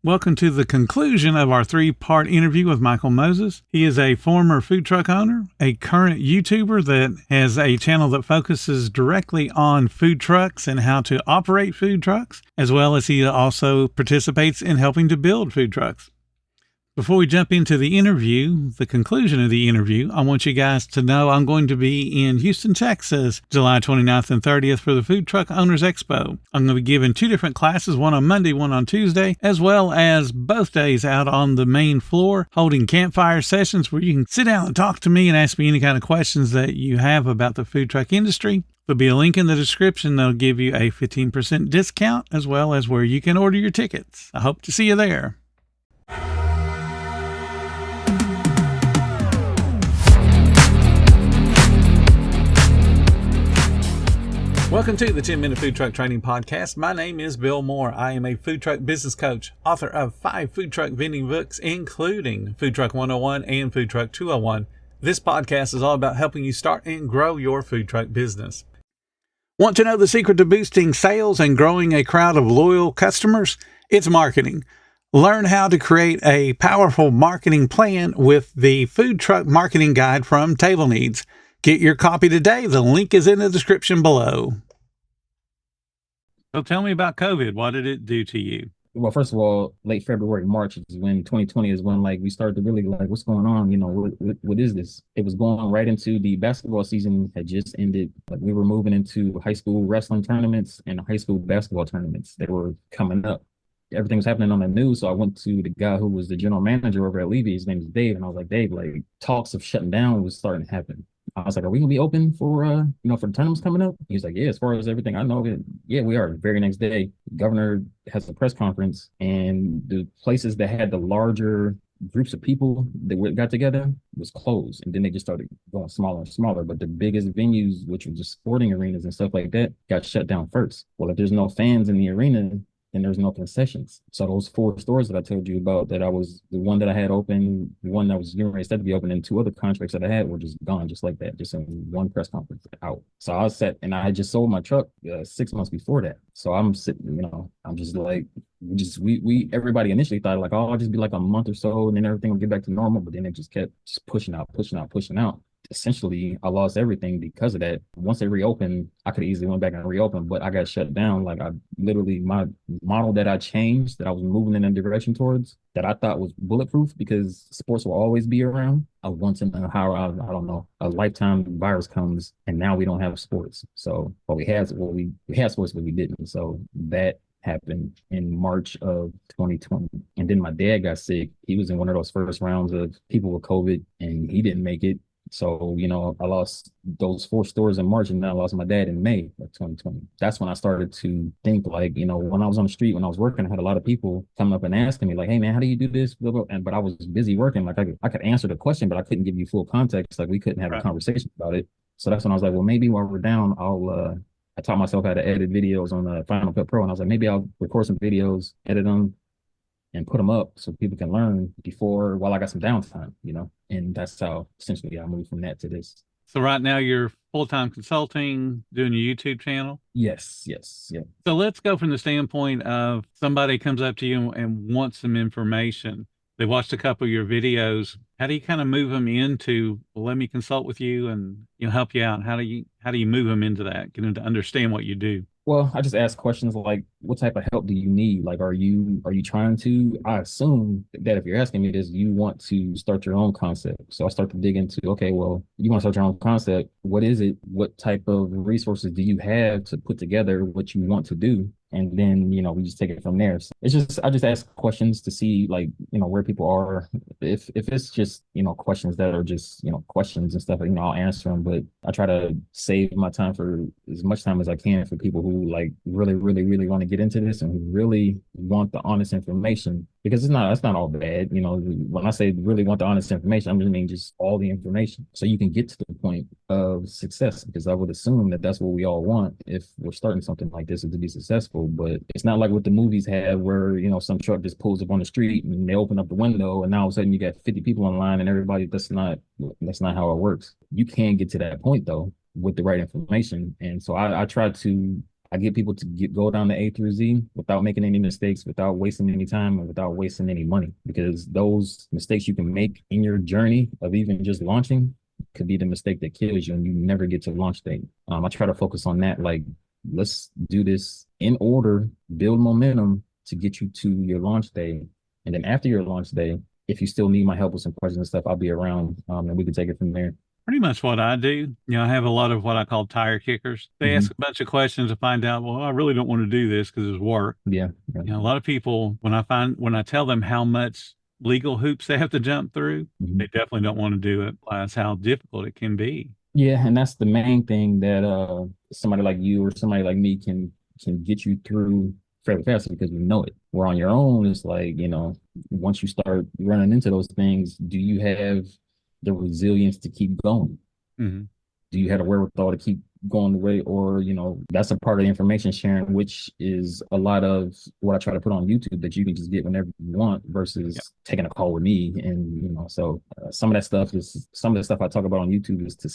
Welcome to the conclusion of our three-part interview with Michael Moses. He is a former food truck owner, a current YouTuber that has a channel that focuses directly on food trucks and how to operate food trucks, as well as he also participates in helping to build food trucks. Before we jump into the interview, the conclusion of the interview, I want you guys to know I'm going to be in Houston, Texas, July 29th and 30th for the Food Truck Owners Expo. I'm going to be giving two different classes, one on Monday, one on Tuesday, as well as both days out on the main floor, holding campfire sessions where you can sit down and talk to me and ask me any kind of questions that you have about the food truck industry. There'll be a link in the description that'll give you a 15% discount, as well as where you can order your tickets. I hope to see you there. Welcome to the 10-Minute Food Truck Training Podcast. My name is Bill Moore. I am a food truck business coach, author of 5 food truck vending books, including Food Truck 101 and Food Truck 201. This podcast is all about helping you start and grow your food truck business. Want to know the secret to boosting sales and growing a crowd of loyal customers? It's marketing. Learn how to create a powerful marketing plan with the Food Truck Marketing Guide from Table Needs. Get your copy today. The link is in the description below. So tell me about COVID. What did it do to you? Well, first of all, late February, March is when 2020 is when we started to really what's going on? What is this? It was going right into the basketball season had just ended. We were moving into high school wrestling tournaments and high school basketball tournaments. They were coming up. Everything was happening on the news. So I went to the guy who was the general manager over at Levy. His name is Dave. And I was like, Dave, talks of shutting down was starting to happen. I was like, are we gonna be open for for the tournaments coming up? He's like, yeah, as far as everything I know, yeah, we are. The very next day, the governor has a press conference, and the places that had the larger groups of people that got together was closed, and then they just started going smaller and smaller. But the biggest venues, which were just sporting arenas and stuff like that, got shut down first. Well, if there's no fans in the arena, and there's no concessions. So those 4 stores that I told you about, that I was the one that I had open, one that was getting ready to be open, and 2 other contracts that I had were just gone, just like that, just in one press conference out. So I was set, and I had just sold my truck 6 months before that. So I'm sitting, I'm just we everybody initially thought oh, I'll just be a month or so, and then everything will get back to normal. But then it just kept just pushing out. Essentially, I lost everything because of that. Once they reopened, I could easily went back and reopen, but I got shut down. I literally, my model that I changed, that I was moving in a direction towards, that I thought was bulletproof because sports will always be around. I once in a lifetime virus comes, and now we don't have sports. So, but we had sports, but we didn't. So that happened in March of 2020. And then my dad got sick. He was in one of those first rounds of people with COVID, and he didn't make it. So, I lost those 4 stores in March, and then I lost my dad in May of 2020. That's when I started to think when I was on the street, when I was working, I had a lot of people coming up and asking me hey man, how do you do this? But I was busy working. I could answer the question, but I couldn't give you full context. We couldn't have a conversation about it. So that's when I was well, maybe while we're down, I taught myself how to edit videos on Final Cut Pro. And I was maybe I'll record some videos, edit them, and put them up so people can learn while I got some downtime, and that's how essentially I moved from that to this. So right now you're full-time consulting, doing your YouTube channel? Yes. Yeah. So let's go from the standpoint of somebody comes up to you and wants some information. They watched a couple of your videos. How do you kind of move them into, let me consult with you and help you out? How do you move them into that, get them to understand what you do? Well, I just ask questions what type of help do you need? Are you trying to, I assume that if you're asking me this, you want to start your own concept. So I start to dig into, okay, well, you want to start your own concept. What is it? What type of resources do you have to put together what you want to do? And then, we just take it from there. So I just ask questions to see where people are. If it's just, questions that are just, questions and stuff, I'll answer them. But I try to save my time for as much time as I can for people who really, really, really want to get into this and who really want the honest information. Because it's not all bad. When I say really want the honest information, I mean just all the information so you can get to the point of success. Because I would assume that that's what we all want if we're starting something like this, is to be successful. But it's not like what the movies have where, some truck just pulls up on the street and they open up the window and now all of a sudden you got 50 people in line and everybody. That's not how it works. You can get to that point though with the right information. And so I try to I get people to go down to A through Z without making any mistakes, without wasting any time, and without wasting any money. Because those mistakes you can make in your journey of even just launching could be the mistake that kills you and you never get to launch day. I try to focus on that. Like, let's do this in order, build momentum to get you to your launch day. And then after your launch day, if you still need my help with some questions and stuff, I'll be around, and we can take it from there. Pretty much what I do. You know, I have a lot of what I call tire kickers. They ask a bunch of questions to find out, well, I really don't want to do this because it's work. Yeah. You know, a lot of people, when I tell them how much legal hoops they have to jump through, they definitely don't want to do it. That's how difficult it can be. Yeah, and that's the main thing that somebody like you or somebody like me can get you through fairly fast because we know it. Where on your own, it's like, once you start running into those things, do you have the resilience to keep going? Mm-hmm. Do you have the wherewithal to keep going the way? Or, that's a part of the information sharing, which is a lot of what I try to put on YouTube that you can just get whenever you want versus taking a call with me. And, so some of the stuff I talk about on YouTube is to,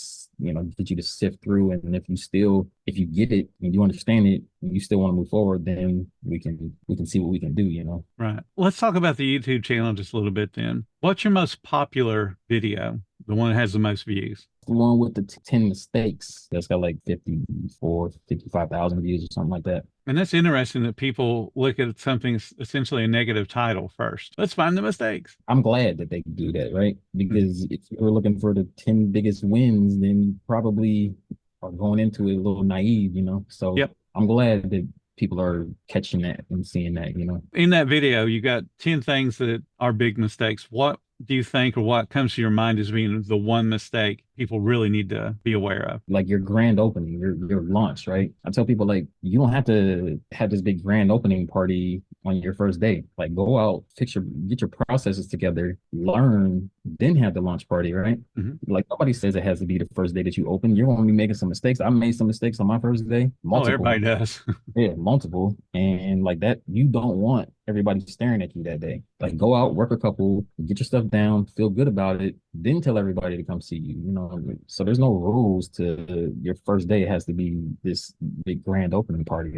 get you to sift through. And if you get it and you understand it, and you still want to move forward, then we can see what we can do, Right. Let's talk about the YouTube channel just a little bit then. What's your most popular video? The one that has the most views? The one with the 10 mistakes that's got like 55,000 views or something like that. And that's interesting that people look at something essentially a negative title first. Let's find the mistakes. I'm glad that they do that, right? Because if you were looking for the 10 biggest wins, then you probably are going into it a little naive, So I'm glad that people are catching that and seeing that, In that video, you got 10 things that are big mistakes. What do you think, or what comes to your mind as being the one mistake people really need to be aware of? Like your grand opening, your launch, right? I tell people, like, you don't have to have this big grand opening party on your first day. Like, go out, get your processes together, learn, then have the launch party, right? Mm-hmm. Like, nobody says it has to be the first day that you open. You're going to be making some mistakes. I made some mistakes on my first day. Multiple. Oh, everybody does. Yeah, multiple. And like that, you don't want everybody staring at you that day. Like, go out, work a couple, get your stuff down, feel good about it, then tell everybody to come see you. So there's no rules to your first day. It has to be this big grand opening party.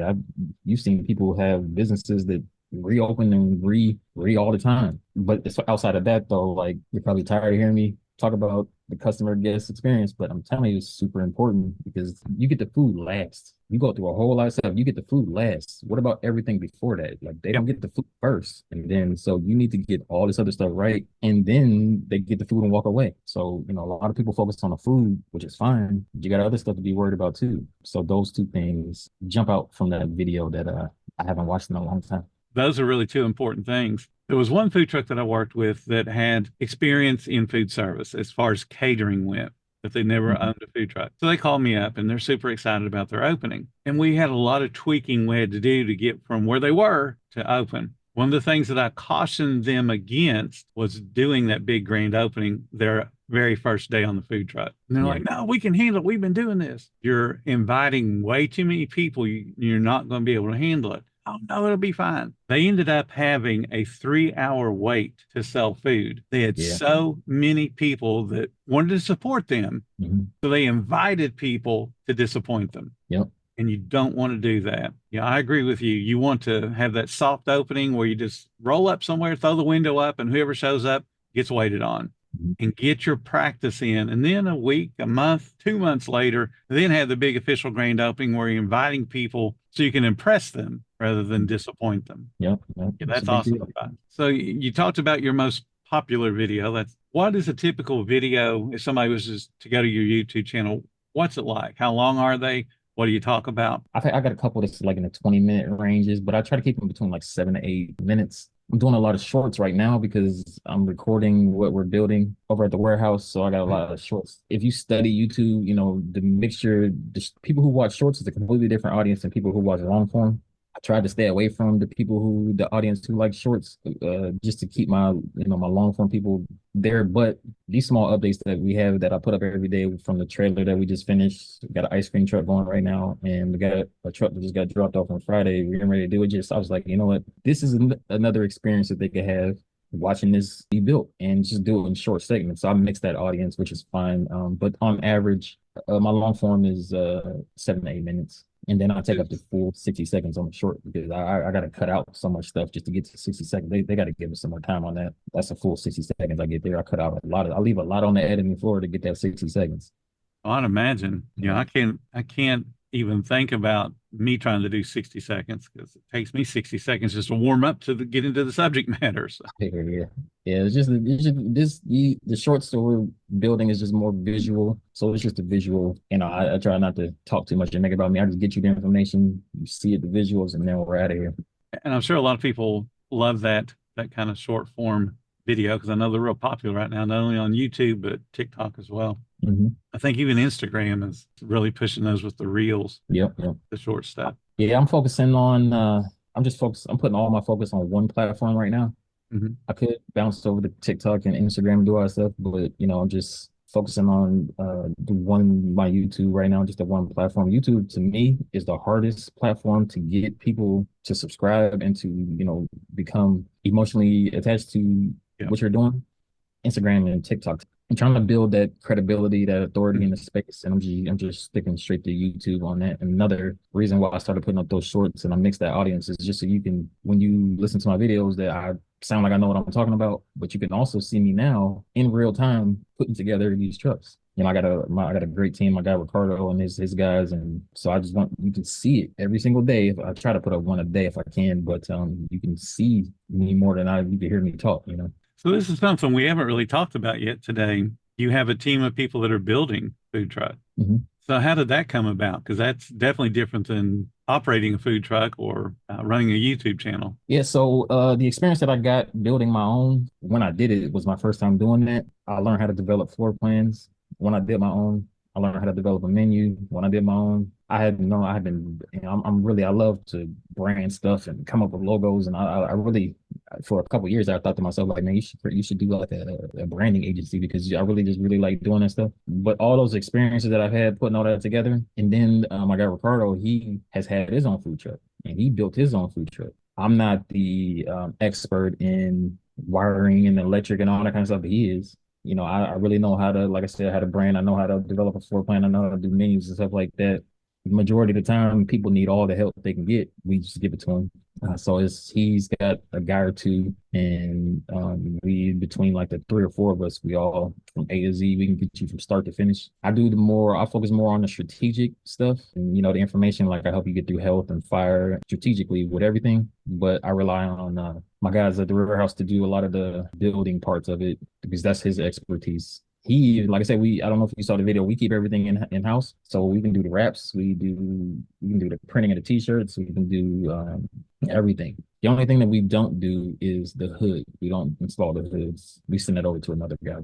You've seen people have businesses that reopen and re all the time. But it's outside of that, though, like, you're probably tired of hearing me talk about the customer guest experience, but I'm telling you, it's super important because you get the food last. You go through a whole lot of stuff. You get the food last. What about everything before that? Like, they don't get the food first. And then, so you need to get all this other stuff right. And then they get the food and walk away. So, a lot of people focus on the food, which is fine. You got other stuff to be worried about too. So those two things jump out from that video that I haven't watched in a long time. Those are really two important things. There was one food truck that I worked with that had experience in food service as far as catering went, but they never owned a food truck. So they called me up and they're super excited about their opening. And we had a lot of tweaking we had to do to get from where they were to open. One of the things that I cautioned them against was doing that big grand opening their very first day on the food truck. And they're like, no, we can handle it. We've been doing this. You're inviting way too many people. You're not going to be able to handle it. Oh, no, it'll be fine. They ended up having a 3-hour wait to sell food. They had so many people that wanted to support them. Mm-hmm. So they invited people to disappoint them. Yep. And you don't want to do that. Yeah, I agree with you. You want to have that soft opening where you just roll up somewhere, throw the window up, and whoever shows up gets waited on. And get your practice in. And then a week, a month, 2 months later, then have the big official grand opening where you're inviting people so you can impress them rather than disappoint them. Yep. Yeah, that's awesome. So you talked about your most popular video. What is a typical video if somebody was just to go to your YouTube channel? What's it like? How long are they? What do you talk about? I think I got a couple that's like in the 20-minute ranges, but I try to keep them between like 7 to 8 minutes. I'm doing a lot of shorts right now because I'm recording what we're building over at the warehouse. So I got a lot of shorts. If you study YouTube, the mixture, people who watch shorts is a completely different audience than people who watch long form. I tried to stay away from the audience who like shorts, just to keep my long form people there. But these small updates that we have that I put up every day from the trailer that we just finished, we got an ice cream truck going right now, and we got a truck that just got dropped off on Friday. We're getting ready to do it. I was like, you know what? This is another experience that they could have watching this be built, and just do it in short segments. So I mix that audience, which is fine. But on average, my long form is 7 to 8 minutes. And then I take up the full 60 seconds on the short because I got to cut out so much stuff just to get to 60 seconds. They got to give us some more time on that. That's a full 60 seconds I get there. I cut out a lot I leave a lot on the editing floor to get that 60 seconds. I'd imagine. I can't even think about me trying to do 60 seconds because it takes me 60 seconds just to warm up to get into the subject matter. So. Yeah. It's just the short story building is just more visual. So it's just a visual. I try not to talk too much and make it about me. I just get you the information, you see it, the visuals, and then we're out of here. And I'm sure a lot of people love that kind of short form video because I know they're real popular right now, not only on YouTube, but TikTok as well. Mm-hmm. I think even Instagram is really pushing those with the reels, Yep. the short stuff. Yeah, I'm focusing on, I'm putting all my focus on one platform right now. Mm-hmm. I could bounce over to TikTok and Instagram and do all that stuff, but I'm just focusing on my YouTube right now, just the one platform. YouTube to me is the hardest platform to get people to subscribe and to, become emotionally attached to what you're doing. Instagram and TikTok. I'm trying to build that credibility, that authority in the space, and I'm just sticking straight to YouTube on that. And another reason why I started putting up those shorts and I mix that audience is just so you can, when you listen to my videos, that I sound like I know what I'm talking about, but you can also see me now in real time putting together these trucks. I got a great team, my guy Ricardo and his guys, and so I just want you to see it every single day. I try to put up one a day if I can, but you can see me more than you can hear me talk. So this is something we haven't really talked about yet today. You have a team of people that are building food trucks. Mm-hmm. So how did that come about? Because that's definitely different than operating a food truck or running a YouTube channel. Yeah, so the experience that I got building my own, when I did it, it was my first time doing that. I learned how to develop floor plans. When I did my own, I learned how to develop a menu. When I did my own, I love to brand stuff and come up with logos. And I really, for a couple of years, I thought to myself, like, man, you should do like a branding agency because I really like doing that stuff. But all those experiences that I've had putting all that together, and then my guy Ricardo, he has had his own food truck and he built his own food truck. I'm not the expert in wiring and electric and all that kind of stuff, but he is. I really know how to, like I said, how to brand. I know how to develop a floor plan. I know how to do menus and stuff like that. The majority of the time, people need all the help they can get. We just give it to them. So he's got a guy or two, and we between like the 3 or 4 of us, we all from A to Z, we can get you from start to finish. I focus more on the strategic stuff and the information. Like I help you get through health and fire strategically with everything, but I rely on my guys at the River House to do a lot of the building parts of it because that's his expertise. Like I said, I don't know if you saw the video, we keep everything in house. So we can do the wraps, we can do the printing of the t-shirts, we can do everything. The only thing that we don't do is the hood. We don't install the hoods. We send that over to another guy.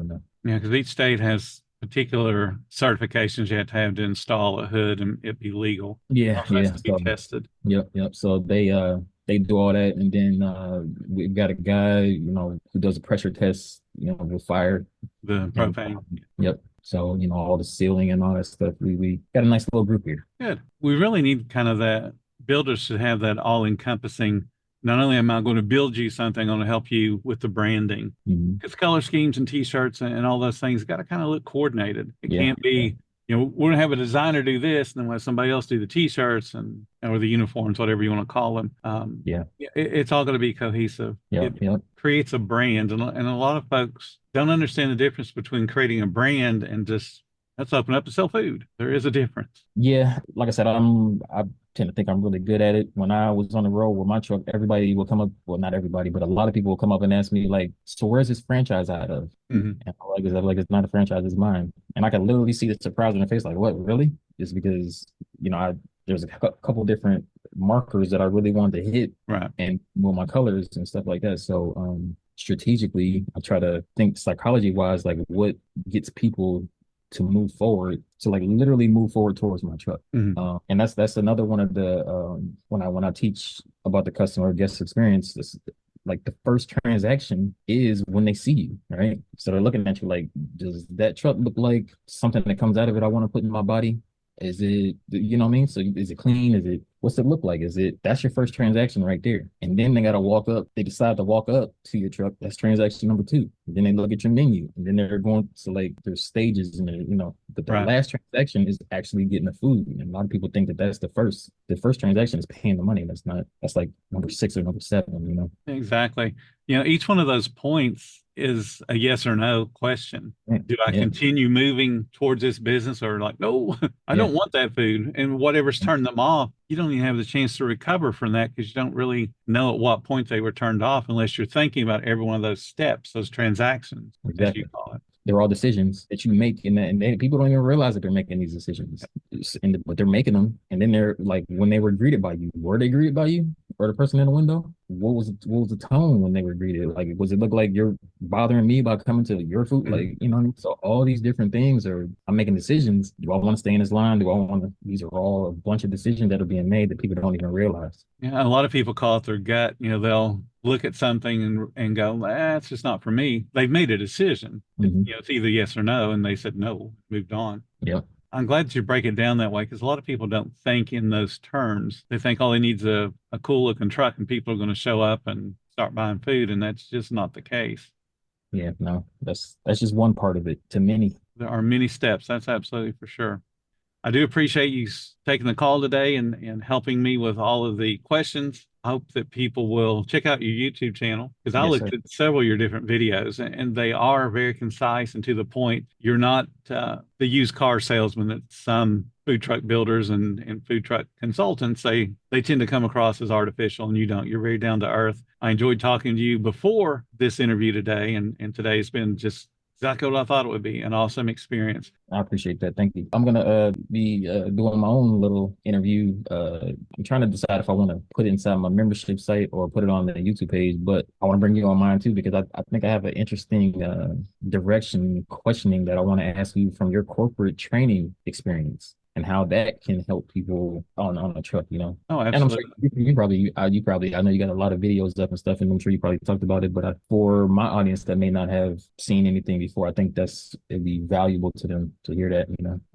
Yeah, because each state has particular certifications you have to install a hood and it be legal. Yeah. It has to be tested. Yep. So they do all that, and then we've got a guy, who does a pressure test, with fire. The propane. Yep. So, all the sealing and all that stuff. We got a nice little group here. Good. We really need kind of that. Builders should have that all-encompassing. Not only am I going to build you something, I'm going to help you with the branding. Because color schemes and t-shirts and all those things got to kind of look coordinated. It can't be, we're going to have a designer do this, and then we'll have somebody else do the t-shirts or the uniforms, whatever you want to call them. It's all going to be cohesive. It creates a brand, and a lot of folks don't understand the difference between creating a brand and just let's open up to sell food. There is a difference. Yeah, like I said, I tend to think I'm really good at it. When I was on the road with my truck, everybody will come up. Well, not everybody, but a lot of people will come up and ask me, like, so where's this franchise out of? And I'm like, it's not a franchise, it's mine. And I can literally see the surprise on their face, like, what, really? It's because, there's a couple different markers that I really wanted to hit. Right. And my colors and stuff like that. So strategically, I try to think psychology wise, like what gets people to move forward, to like literally move forward towards my truck. And that's another one of the when I teach about the customer guest experience, this, like the first transaction is when they see you, right? So they're looking at you like, does that truck look like something that comes out of it I want to put in my body? Is it, you know what I mean? So is it clean? Is it what's it look like? That's your first transaction right there. And then they decide to walk up to your truck. That's transaction number two. And then they look at your menu, and then they're going to like there's stages and but the Right. last transaction is actually getting the food. And a lot of people think that that's the first. The first transaction is paying the money. That's not, that's like number six or number seven. Exactly. Each one of those points is a yes or no question. Do I Yeah. continue moving towards this business, or like, no, I Yeah. don't want that food? And whatever's turned them off, you don't even have the chance to recover from that because you don't really know at what point they were turned off unless you're thinking about every one of those steps, those transactions, as Exactly. you call it. They're all decisions that you make, and people don't even realize that they're making these decisions, but they're making them. And then they're like, when they were greeted by you, were they greeted by you or the person in the window? What was the tone when they were greeted? Like, was it look like you're bothering me by coming to your food? Like, what I mean? So all these different things I'm making decisions. Do I want to stay in this line? Do I want to? These are all a bunch of decisions that are being made that people don't even realize. Yeah, a lot of people call it their gut. They'll look at something and go, "That's just not for me." They've made a decision. Mhm. It's either yes or no, and they said no, moved on. Yeah. I'm glad that you break it down that way because a lot of people don't think in those terms. They think all they need is a cool looking truck and people are going to show up and start buying food, and that's just not the case. Yeah. No, that's just one part of it to many. There are many steps. That's absolutely for sure. I do appreciate you taking the call today and helping me with all of the questions. I hope that people will check out your YouTube channel because I Yes, looked sir. at several of your different videos and they are very concise and to the point. You're not the used car salesman that some food truck builders and food truck consultants, they tend to come across as artificial, and you don't. You're very down to earth. I enjoyed talking to you before this interview today, and today's been just exactly what I thought it would be, an awesome experience. I appreciate that. Thank you. I'm gonna be doing my own little interview. I'm trying to decide if I want to put it inside my membership site or put it on the YouTube page, but I want to bring you on mine too because I think I have an interesting direction questioning that I want to ask you from your corporate training experience and how that can help people on a truck, Oh, And I'm sure absolutely. you probably, I know you got a lot of videos up and stuff, and I'm sure you probably talked about it. But for my audience that may not have seen anything before, I think it'd be valuable to them to hear that.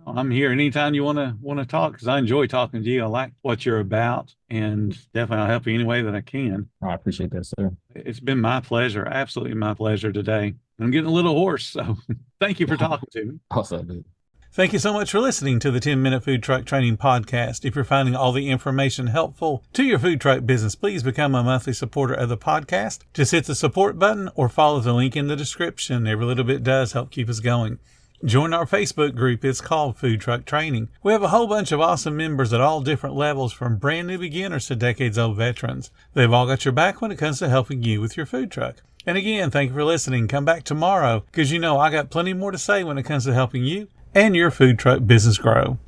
I'm here anytime you want to talk because I enjoy talking to you. I like what you're about, and definitely I'll help you any way that I can. I appreciate that, sir. It's been my pleasure, absolutely my pleasure today. I'm getting a little hoarse, so thank you for talking to me. Awesome. Thank you so much for listening to the 10-Minute Food Truck Training Podcast. If you're finding all the information helpful to your food truck business, please become a monthly supporter of the podcast. Just hit the support button or follow the link in the description. Every little bit does help keep us going. Join our Facebook group. It's called Food Truck Training. We have a whole bunch of awesome members at all different levels, from brand new beginners to decades-old veterans. They've all got your back when it comes to helping you with your food truck. And again, thank you for listening. Come back tomorrow because I got plenty more to say when it comes to helping you and your food truck business grow.